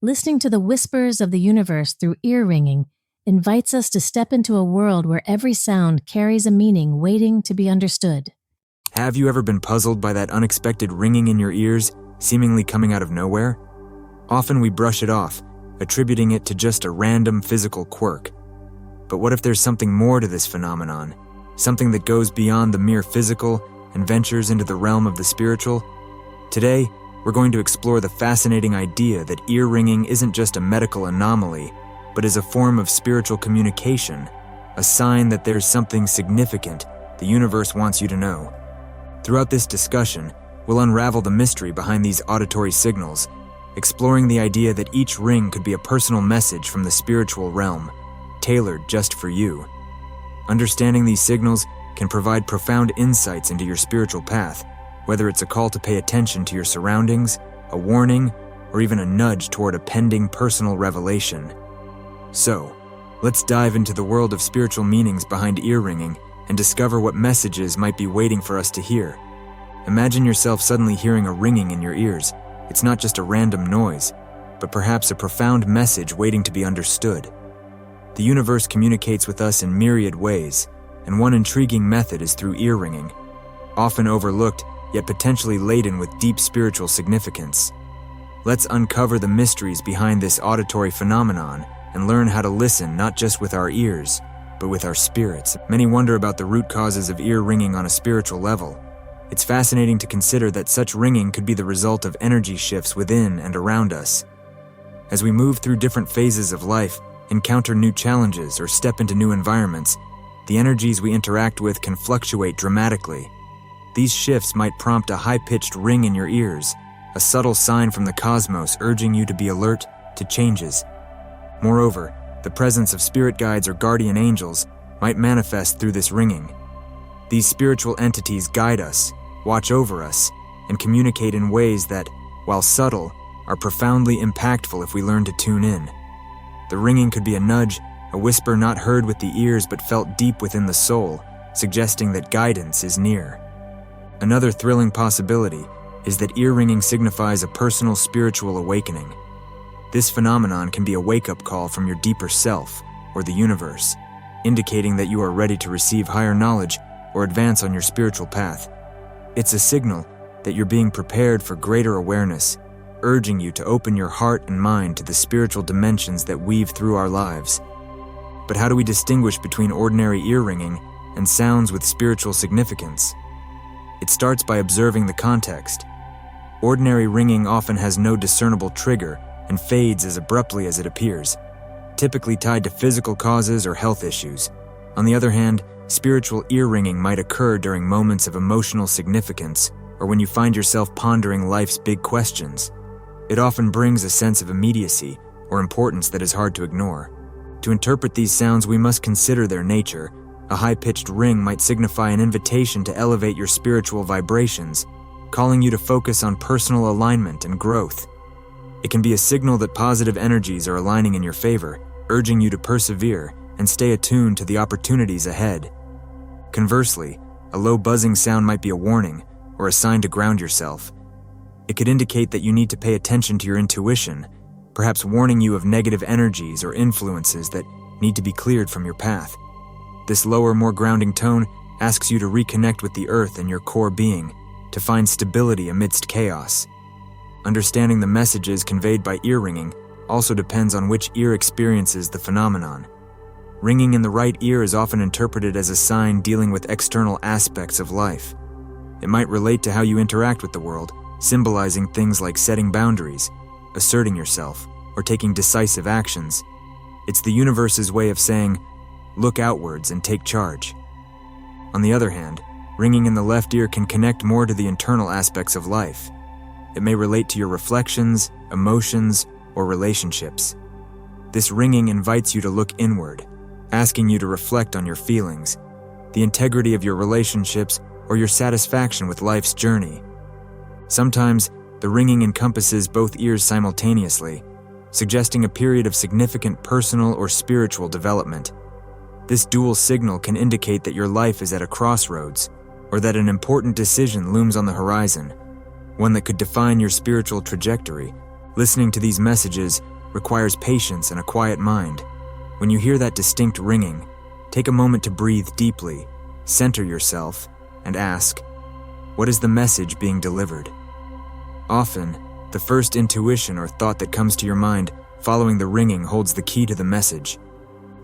Listening to the whispers of the universe through ear ringing invites us to step into a world where every sound carries a meaning waiting to be understood. Have you ever been puzzled by that unexpected ringing in your ears, seemingly coming out of nowhere? Often we brush it off, attributing it to just a random physical quirk. But what if there's something more to this phenomenon? Something that goes beyond the mere physical and ventures into the realm of the spiritual? Today, we're going to explore the fascinating idea that ear ringing isn't just a medical anomaly, but is a form of spiritual communication, a sign that there's something significant the universe wants you to know. Throughout this discussion, we'll unravel the mystery behind these auditory signals, exploring the idea that each ring could be a personal message from the spiritual realm, tailored just for you. Understanding these signals can provide profound insights into your spiritual path, whether it's a call to pay attention to your surroundings, a warning, or even a nudge toward a pending personal revelation. So, let's dive into the world of spiritual meanings behind ear ringing and discover what messages might be waiting for us to hear. Imagine yourself suddenly hearing a ringing in your ears. It's not just a random noise, but perhaps a profound message waiting to be understood. The universe communicates with us in myriad ways, and one intriguing method is through ear ringing, often overlooked yet potentially laden with deep spiritual significance. Let's uncover the mysteries behind this auditory phenomenon and learn how to listen not just with our ears, but with our spirits. Many wonder about the root causes of ear ringing on a spiritual level. It's fascinating to consider that such ringing could be the result of energy shifts within and around us. As we move through different phases of life, encounter new challenges, or step into new environments, the energies we interact with can fluctuate dramatically. These shifts might prompt a high-pitched ring in your ears, a subtle sign from the cosmos urging you to be alert to changes. Moreover, the presence of spirit guides or guardian angels might manifest through this ringing. These spiritual entities guide us, watch over us, and communicate in ways that, while subtle, are profoundly impactful if we learn to tune in. The ringing could be a nudge, a whisper not heard with the ears but felt deep within the soul, suggesting that guidance is near. Another thrilling possibility is that ear ringing signifies a personal spiritual awakening. This phenomenon can be a wake-up call from your deeper self, or the universe, indicating that you are ready to receive higher knowledge or advance on your spiritual path. It's a signal that you're being prepared for greater awareness, urging you to open your heart and mind to the spiritual dimensions that weave through our lives. But how do we distinguish between ordinary ear ringing and sounds with spiritual significance? It starts by observing the context. Ordinary ringing often has no discernible trigger and fades as abruptly as it appears, typically tied to physical causes or health issues. On the other hand, spiritual ear ringing might occur during moments of emotional significance or when you find yourself pondering life's big questions. It often brings a sense of immediacy or importance that is hard to ignore. To interpret these sounds, we must consider their nature. A high-pitched ring might signify an invitation to elevate your spiritual vibrations, calling you to focus on personal alignment and growth. It can be a signal that positive energies are aligning in your favor, urging you to persevere and stay attuned to the opportunities ahead. Conversely, a low buzzing sound might be a warning or a sign to ground yourself. It could indicate that you need to pay attention to your intuition, perhaps warning you of negative energies or influences that need to be cleared from your path. This lower, more grounding tone asks you to reconnect with the earth and your core being, to find stability amidst chaos. Understanding the messages conveyed by ear ringing also depends on which ear experiences the phenomenon. Ringing in the right ear is often interpreted as a sign dealing with external aspects of life. It might relate to how you interact with the world, symbolizing things like setting boundaries, asserting yourself, or taking decisive actions. It's the universe's way of saying, look outwards and take charge. On the other hand, ringing in the left ear can connect more to the internal aspects of life. It may relate to your reflections, emotions, or relationships. This ringing invites you to look inward, asking you to reflect on your feelings, the integrity of your relationships, or your satisfaction with life's journey. Sometimes, the ringing encompasses both ears simultaneously, suggesting a period of significant personal or spiritual development. This dual signal can indicate that your life is at a crossroads, or that an important decision looms on the horizon, one that could define your spiritual trajectory. Listening to these messages requires patience and a quiet mind. When you hear that distinct ringing, take a moment to breathe deeply, center yourself, and ask, what is the message being delivered? Often, the first intuition or thought that comes to your mind following the ringing holds the key to the message.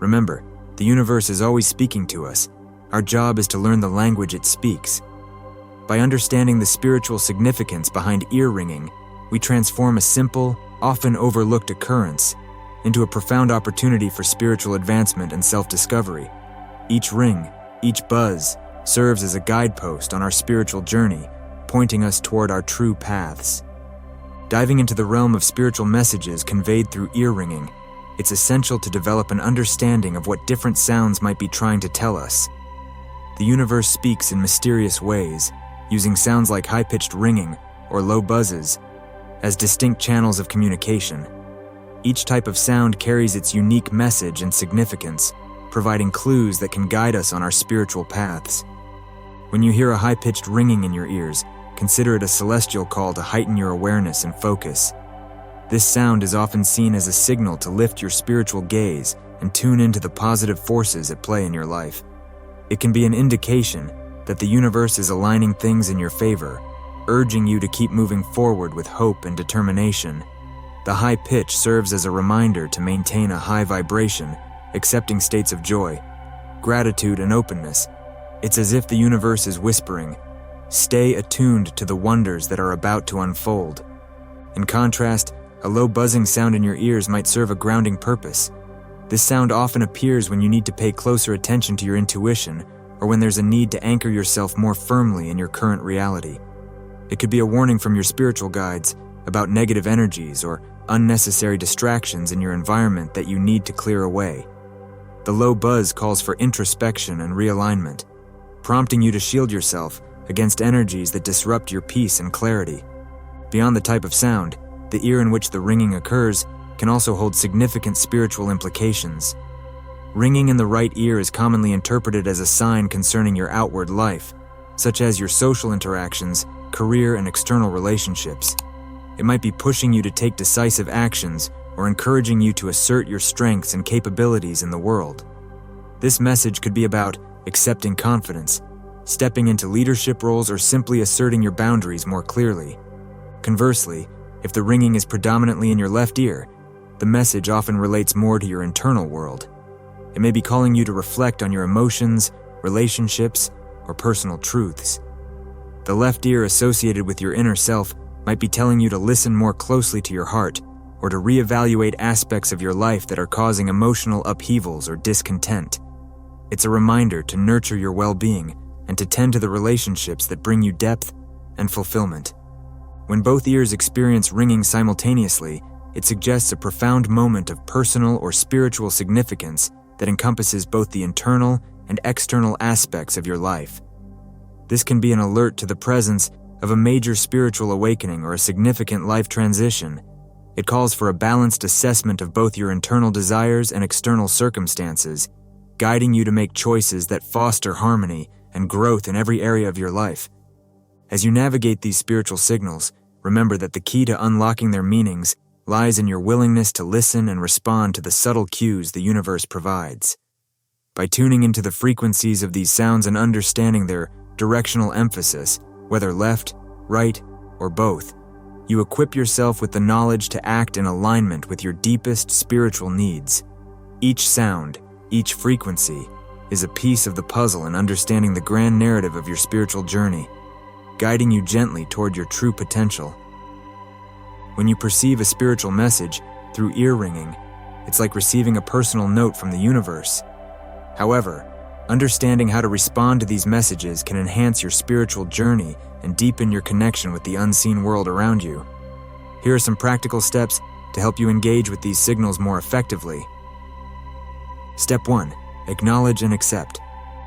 Remember, the universe is always speaking to us. Our job is to learn the language it speaks. By understanding the spiritual significance behind ear ringing, we transform a simple, often overlooked occurrence into a profound opportunity for spiritual advancement and self-discovery. Each ring, each buzz, serves as a guidepost on our spiritual journey, pointing us toward our true paths. Diving into the realm of spiritual messages conveyed through ear ringing, it's essential to develop an understanding of what different sounds might be trying to tell us. The universe speaks in mysterious ways, using sounds like high-pitched ringing or low buzzes as distinct channels of communication. Each type of sound carries its unique message and significance, providing clues that can guide us on our spiritual paths. When you hear a high-pitched ringing in your ears, consider it a celestial call to heighten your awareness and focus. This sound is often seen as a signal to lift your spiritual gaze and tune into the positive forces at play in your life. It can be an indication that the universe is aligning things in your favor, urging you to keep moving forward with hope and determination. The high pitch serves as a reminder to maintain a high vibration, accepting states of joy, gratitude, and openness. It's as if the universe is whispering, "Stay attuned to the wonders that are about to unfold." In contrast, a low buzzing sound in your ears might serve a grounding purpose. This sound often appears when you need to pay closer attention to your intuition or when there's a need to anchor yourself more firmly in your current reality. It could be a warning from your spiritual guides about negative energies or unnecessary distractions in your environment that you need to clear away. The low buzz calls for introspection and realignment, prompting you to shield yourself against energies that disrupt your peace and clarity. Beyond the type of sound, the ear in which the ringing occurs can also hold significant spiritual implications. Ringing in the right ear is commonly interpreted as a sign concerning your outward life, such as your social interactions, career, and external relationships. It might be pushing you to take decisive actions or encouraging you to assert your strengths and capabilities in the world. This message could be about accepting confidence, stepping into leadership roles, or simply asserting your boundaries more clearly. Conversely, if the ringing is predominantly in your left ear, the message often relates more to your internal world. It may be calling you to reflect on your emotions, relationships, or personal truths. The left ear associated with your inner self might be telling you to listen more closely to your heart or to reevaluate aspects of your life that are causing emotional upheavals or discontent. It's a reminder to nurture your well-being and to tend to the relationships that bring you depth and fulfillment. When both ears experience ringing simultaneously, it suggests a profound moment of personal or spiritual significance that encompasses both the internal and external aspects of your life. This can be an alert to the presence of a major spiritual awakening or a significant life transition. It calls for a balanced assessment of both your internal desires and external circumstances, guiding you to make choices that foster harmony and growth in every area of your life. As you navigate these spiritual signals, remember that the key to unlocking their meanings lies in your willingness to listen and respond to the subtle cues the universe provides. By tuning into the frequencies of these sounds and understanding their directional emphasis, whether left, right, or both, you equip yourself with the knowledge to act in alignment with your deepest spiritual needs. Each sound, each frequency, is a piece of the puzzle in understanding the grand narrative of your spiritual journey, guiding you gently toward your true potential. When you perceive a spiritual message through ear ringing, it's like receiving a personal note from the universe. However, understanding how to respond to these messages can enhance your spiritual journey and deepen your connection with the unseen world around you. Here are some practical steps to help you engage with these signals more effectively. Step 1. Acknowledge and accept.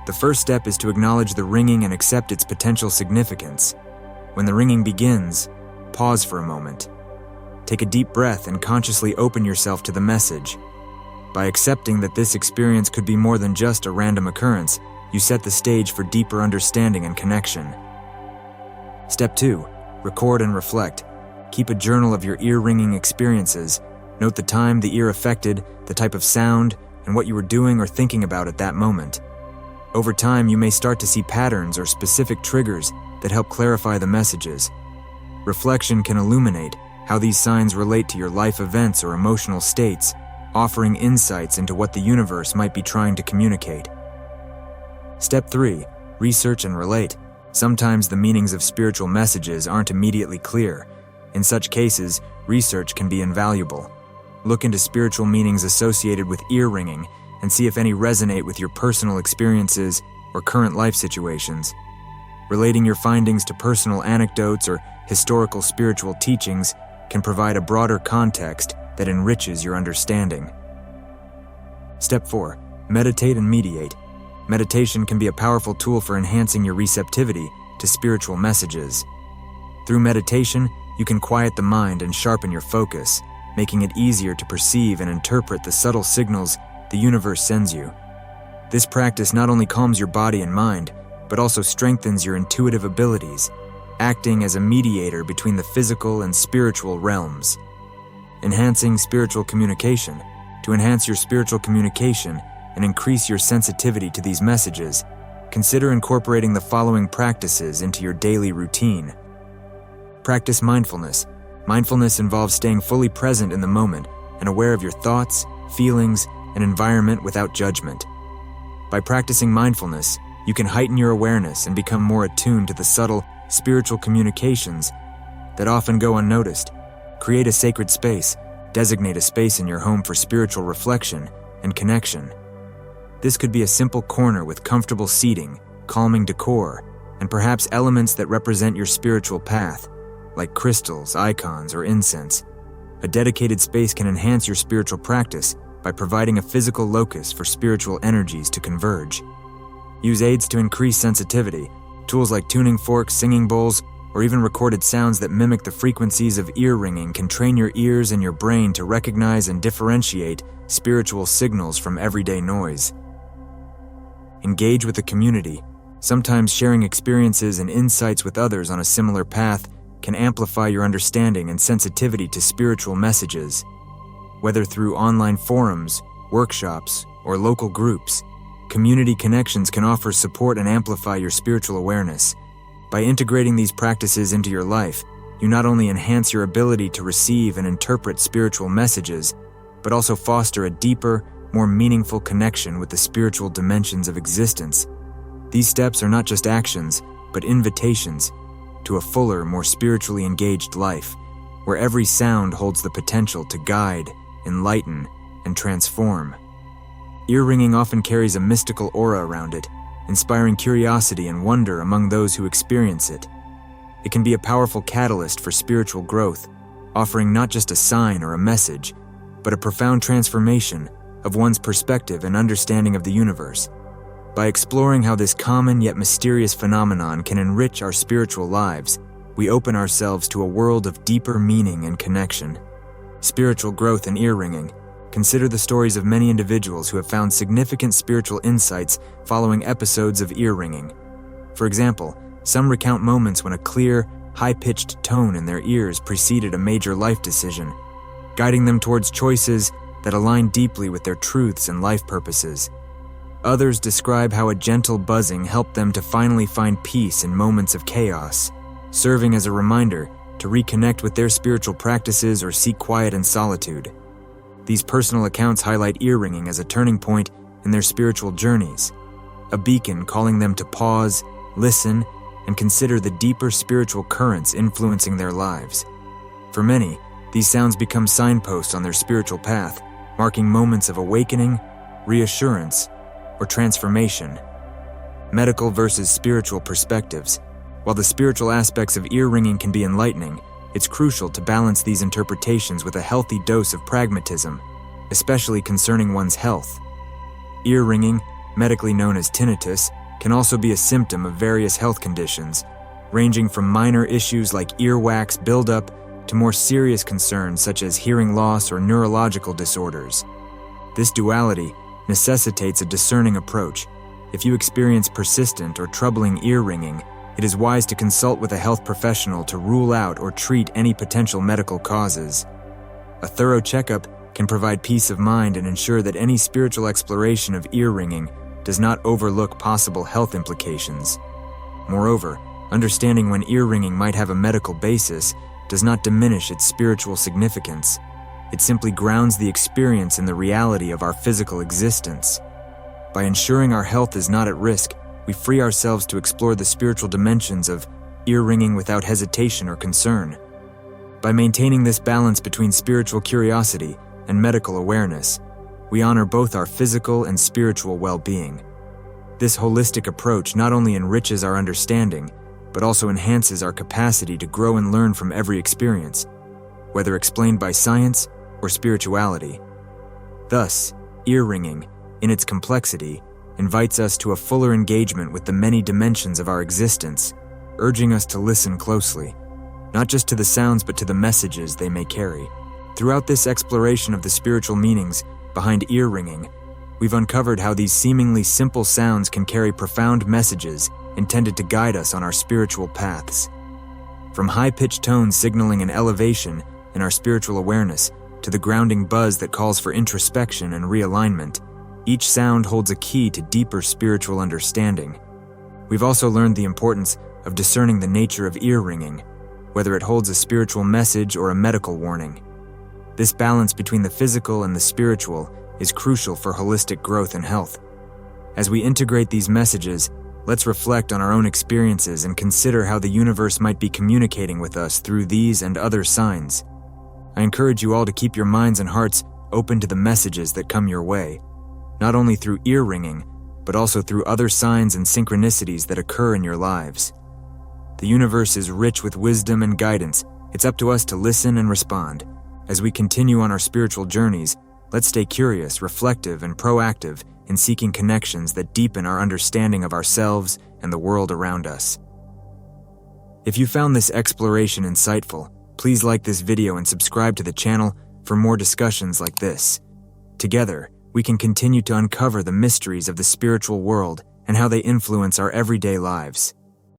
The first step is to acknowledge the ringing and accept its potential significance. When the ringing begins, pause for a moment. Take a deep breath and consciously open yourself to the message. By accepting that this experience could be more than just a random occurrence, you set the stage for deeper understanding and connection. Step 2. Record and reflect. Keep a journal of your ear-ringing experiences. Note the time the ear affected, the type of sound, and what you were doing or thinking about at that moment. Over time, you may start to see patterns or specific triggers that help clarify the messages. Reflection can illuminate how these signs relate to your life events or emotional states, offering insights into what the universe might be trying to communicate. Step 3. Research and relate. Sometimes the meanings of spiritual messages aren't immediately clear. In such cases, research can be invaluable. Look into spiritual meanings associated with ear ringing and see if any resonate with your personal experiences or current life situations. Relating your findings to personal anecdotes or historical spiritual teachings can provide a broader context that enriches your understanding. Step 4. Meditate and mediate. Meditation can be a powerful tool for enhancing your receptivity to spiritual messages. Through meditation, you can quiet the mind and sharpen your focus, making it easier to perceive and interpret the subtle signals the universe sends you. This practice not only calms your body and mind, but also strengthens your intuitive abilities, acting as a mediator between the physical and spiritual realms. Enhancing spiritual communication. To enhance your spiritual communication and increase your sensitivity to these messages, consider incorporating the following practices into your daily routine. Practice mindfulness. Mindfulness involves staying fully present in the moment and aware of your thoughts, feelings, and environment without judgment. By practicing mindfulness, you can heighten your awareness and become more attuned to the subtle spiritual communications that often go unnoticed. Create a sacred space. Designate a space in your home for spiritual reflection and connection. This could be a simple corner with comfortable seating, calming decor, and perhaps elements that represent your spiritual path, like crystals, icons, or incense. A dedicated space can enhance your spiritual practice by providing a physical locus for spiritual energies to converge. Use aids to increase sensitivity. Tools like tuning forks, singing bowls, or even recorded sounds that mimic the frequencies of ear ringing can train your ears and your brain to recognize and differentiate spiritual signals from everyday noise. Engage with the community. Sometimes sharing experiences and insights with others on a similar path can amplify your understanding and sensitivity to spiritual messages. Whether through online forums, workshops, or local groups, community connections can offer support and amplify your spiritual awareness. By integrating these practices into your life, you not only enhance your ability to receive and interpret spiritual messages, but also foster a deeper, more meaningful connection with the spiritual dimensions of existence. These steps are not just actions, but invitations to a fuller, more spiritually engaged life, where every sound holds the potential to guide, enlighten, and transform. Ear ringing often carries a mystical aura around it, inspiring curiosity and wonder among those who experience it. It can be a powerful catalyst for spiritual growth, offering not just a sign or a message, but a profound transformation of one's perspective and understanding of the universe. By exploring how this common yet mysterious phenomenon can enrich our spiritual lives, we open ourselves to a world of deeper meaning and connection. Spiritual growth and ear ringing. Consider the stories of many individuals who have found significant spiritual insights following episodes of ear ringing. For example, some recount moments when a clear, high-pitched tone in their ears preceded a major life decision, guiding them towards choices that align deeply with their truths and life purposes. Others describe how a gentle buzzing helped them to finally find peace in moments of chaos, serving as a reminder to reconnect with their spiritual practices or seek quiet and solitude. These personal accounts highlight ear ringing as a turning point in their spiritual journeys, a beacon calling them to pause, listen, and consider the deeper spiritual currents influencing their lives. For many, these sounds become signposts on their spiritual path, marking moments of awakening, reassurance, or transformation. Medical versus spiritual perspectives. While the spiritual aspects of ear ringing can be enlightening, it's crucial to balance these interpretations with a healthy dose of pragmatism, especially concerning one's health. Ear ringing, medically known as tinnitus, can also be a symptom of various health conditions, ranging from minor issues like earwax buildup to more serious concerns such as hearing loss or neurological disorders. This duality necessitates a discerning approach. If you experience persistent or troubling ear ringing, it is wise to consult with a health professional to rule out or treat any potential medical causes. A thorough checkup can provide peace of mind and ensure that any spiritual exploration of ear ringing does not overlook possible health implications. Moreover, understanding when ear ringing might have a medical basis does not diminish its spiritual significance. It simply grounds the experience in the reality of our physical existence. By ensuring our health is not at risk, we free ourselves to explore the spiritual dimensions of ear ringing without hesitation or concern. By maintaining this balance between spiritual curiosity and medical awareness, we honor both our physical and spiritual well-being. This holistic approach not only enriches our understanding, but also enhances our capacity to grow and learn from every experience, whether explained by science or spirituality. Thus, ear ringing, in its complexity, invites us to a fuller engagement with the many dimensions of our existence, urging us to listen closely, not just to the sounds but to the messages they may carry. Throughout this exploration of the spiritual meanings behind ear ringing, we've uncovered how these seemingly simple sounds can carry profound messages intended to guide us on our spiritual paths. From high-pitched tones signaling an elevation in our spiritual awareness to the grounding buzz that calls for introspection and realignment, each sound holds a key to deeper spiritual understanding. We've also learned the importance of discerning the nature of ear ringing, whether it holds a spiritual message or a medical warning. This balance between the physical and the spiritual is crucial for holistic growth and health. As we integrate these messages, let's reflect on our own experiences and consider how the universe might be communicating with us through these and other signs. I encourage you all to keep your minds and hearts open to the messages that come your way, not only through ear ringing, but also through other signs and synchronicities that occur in your lives. The universe is rich with wisdom and guidance. It's up to us to listen and respond. As we continue on our spiritual journeys, let's stay curious, reflective, and proactive in seeking connections that deepen our understanding of ourselves and the world around us. If you found this exploration insightful, please like this video and subscribe to the channel for more discussions like this. Together, we can continue to uncover the mysteries of the spiritual world and how they influence our everyday lives.